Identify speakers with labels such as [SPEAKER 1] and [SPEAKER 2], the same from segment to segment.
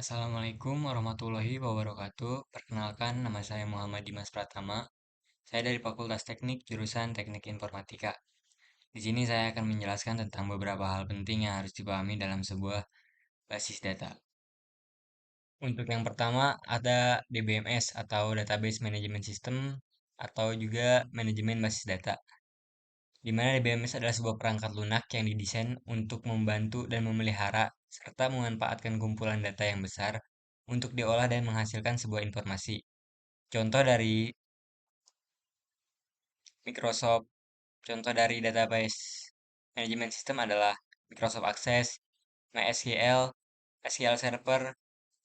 [SPEAKER 1] Assalamualaikum warahmatullahi wabarakatuh. Perkenalkan, nama saya Muhammad Dimas Pratama. Saya dari Fakultas Teknik, jurusan Teknik Informatika. Di sini saya akan menjelaskan tentang beberapa hal penting yang harus dipahami dalam sebuah basis data. Untuk yang pertama, ada DBMS atau Database Management System atau juga manajemen basis data. Di mana DBMS adalah sebuah perangkat lunak yang didesain untuk membantu dan memelihara serta memanfaatkan kumpulan data yang besar untuk diolah dan menghasilkan sebuah informasi. Contoh dari Microsoft, contoh dari database management system adalah Microsoft Access, MySQL, SQL Server,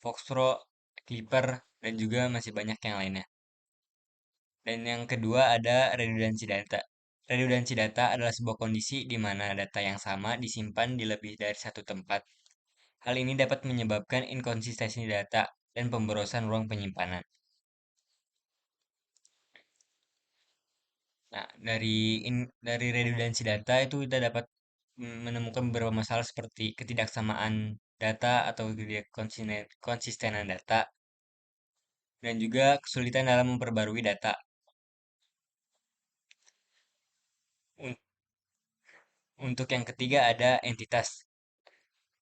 [SPEAKER 1] Foxtro, Clipper, dan juga masih banyak yang lainnya. Dan yang kedua ada redundansi data. Redundansi data adalah sebuah kondisi di mana data yang sama disimpan di lebih dari satu tempat. Hal ini dapat menyebabkan inkonsistensi data dan pemborosan ruang penyimpanan. Nah, dari redundansi data itu kita dapat menemukan beberapa masalah seperti ketidaksamaan data atau ketidakkonsistenan data dan juga kesulitan dalam memperbarui data. Un- Untuk yang ketiga ada entitas.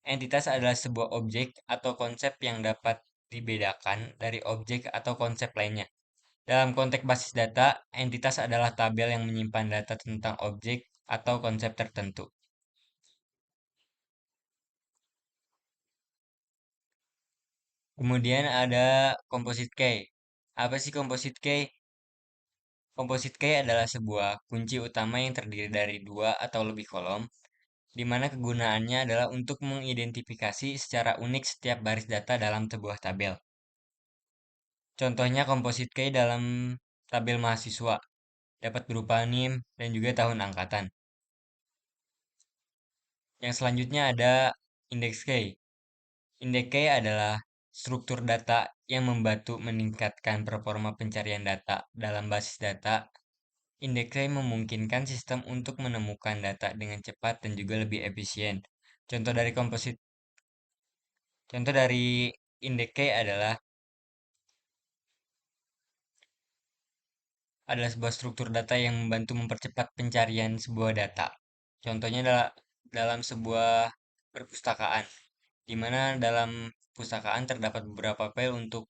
[SPEAKER 1] Entitas adalah sebuah objek atau konsep yang dapat dibedakan dari objek atau konsep lainnya. Dalam konteks basis data, entitas adalah tabel yang menyimpan data tentang objek atau konsep tertentu. Kemudian ada composite key. Apa sih composite key? Composite key adalah sebuah kunci utama yang terdiri dari dua atau lebih kolom, di mana kegunaannya adalah untuk mengidentifikasi secara unik setiap baris data dalam sebuah tabel. Contohnya composite key dalam tabel mahasiswa dapat berupa NIM dan juga tahun angkatan. Yang selanjutnya ada index key. Index key adalah struktur data yang membantu meningkatkan performa pencarian data dalam basis data. Indeks memungkinkan sistem untuk menemukan data dengan cepat dan juga lebih efisien. Contoh dari komposit, contoh dari indeks adalah sebuah struktur data yang membantu mempercepat pencarian sebuah data. Contohnya adalah dalam sebuah perpustakaan, di mana dalam perpustakaan terdapat beberapa file untuk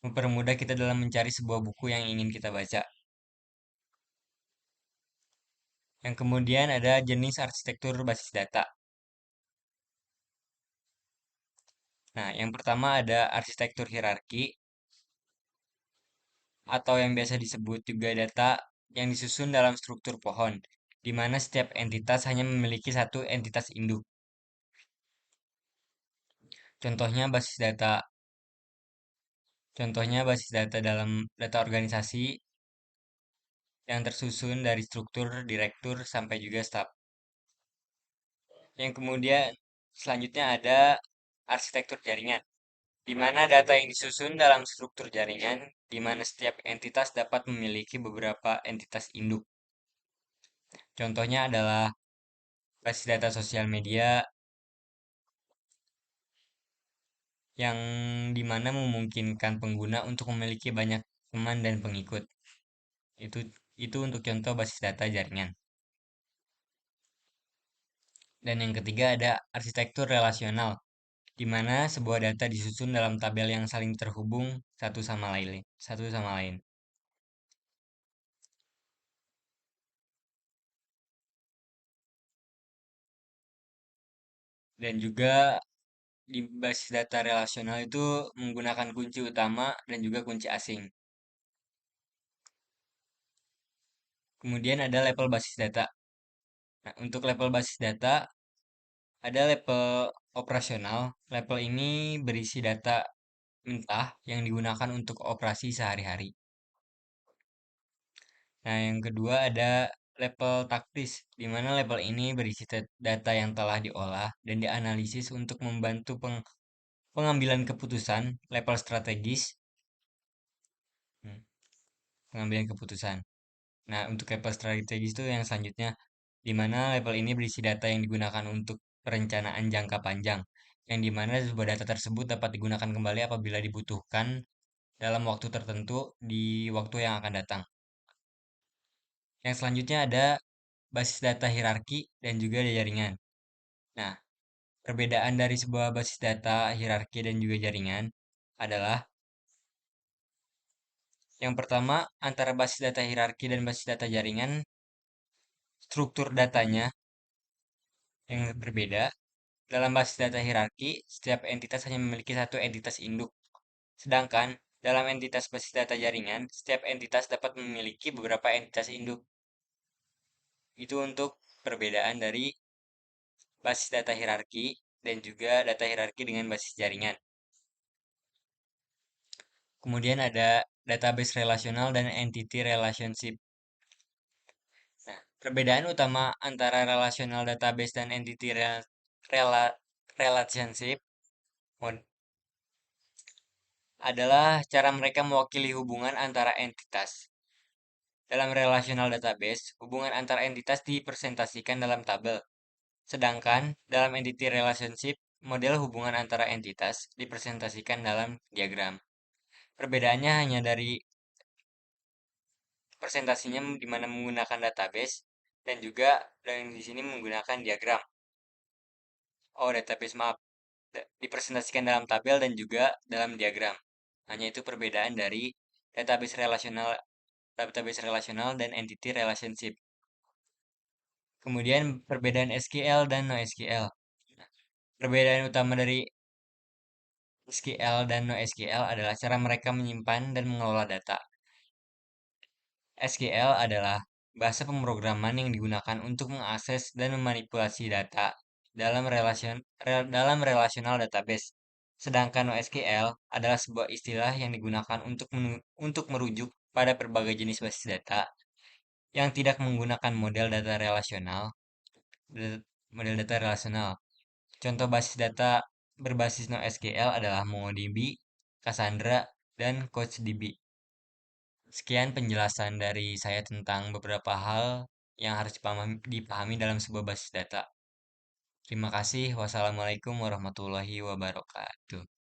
[SPEAKER 1] mempermudah kita dalam mencari sebuah buku yang ingin kita baca. Yang kemudian ada jenis arsitektur basis data. Nah, yang pertama ada arsitektur hierarki, atau yang biasa disebut juga data yang disusun dalam struktur pohon, di mana setiap entitas hanya memiliki satu entitas induk. Contohnya basis data, contohnya basis data dalam data organisasi yang tersusun dari struktur, direktur, sampai juga staf. Yang kemudian selanjutnya ada arsitektur jaringan, di mana data yang disusun dalam struktur jaringan, di mana setiap entitas dapat memiliki beberapa entitas induk. Contohnya adalah basis data sosial media yang dimana memungkinkan pengguna untuk memiliki banyak teman dan pengikut. Itu itu untuk contoh basis data jaringan. Dan yang ketiga ada arsitektur relasional, di mana sebuah data disusun dalam tabel yang saling terhubung satu sama lain. Dan juga di basis data relasional itu menggunakan kunci utama dan juga kunci asing. Kemudian ada level basis data. Nah, untuk level basis data ada level operasional. Level ini berisi data mentah yang digunakan untuk operasi sehari-hari. Nah, yang kedua ada level taktis, di mana level ini berisi data yang telah diolah dan dianalisis untuk membantu pengambilan keputusan. Level strategis, hmm, pengambilan keputusan. Nah, untuk level strategis itu yang selanjutnya, di mana level ini berisi data yang digunakan untuk perencanaan jangka panjang. yang dimana sebuah data tersebut dapat digunakan kembali apabila dibutuhkan dalam waktu tertentu di waktu yang akan datang. Yang selanjutnya ada basis data hierarki dan juga jaringan. Nah, perbedaan dari sebuah basis data hierarki dan juga jaringan adalah yang pertama, antara basis data hierarki dan basis data jaringan, struktur datanya yang berbeda. Dalam basis data hierarki, setiap entitas hanya memiliki satu entitas induk. Sedangkan dalam entitas basis data jaringan, setiap entitas dapat memiliki beberapa entitas induk. Itu untuk perbedaan dari basis data hierarki dan juga data hierarki dengan basis jaringan. Kemudian ada database relasional dan entity relationship. Nah, perbedaan utama antara relational database dan entity relationship adalah cara mereka mewakili hubungan antara entitas. Dalam relational database, hubungan antara entitas dipresentasikan dalam tabel. Sedangkan dalam entity relationship, model hubungan antara entitas dipresentasikan dalam diagram. Perbedaannya hanya dari presentasinya di mana menggunakan database dan juga dan di sini menggunakan diagram. Oh, database maaf. Dipresentasikan dalam tabel dan juga dalam diagram. Hanya itu perbedaan dari database relasional dan entity relationship. Kemudian perbedaan SQL dan NoSQL. Perbedaan utama dari SQL dan NoSQL adalah cara mereka menyimpan dan mengelola data. SQL adalah bahasa pemrograman yang digunakan untuk mengakses dan memanipulasi data dalam relational database. Sedangkan NoSQL adalah sebuah istilah yang digunakan untuk merujuk pada berbagai jenis basis data yang tidak menggunakan model data relasional. Contoh basis data berbasis NoSQL adalah MongoDB, Cassandra, dan CouchDB. Sekian penjelasan dari saya tentang beberapa hal yang harus dipahami dalam sebuah basis data. Terima kasih. Wassalamualaikum warahmatullahi wabarakatuh.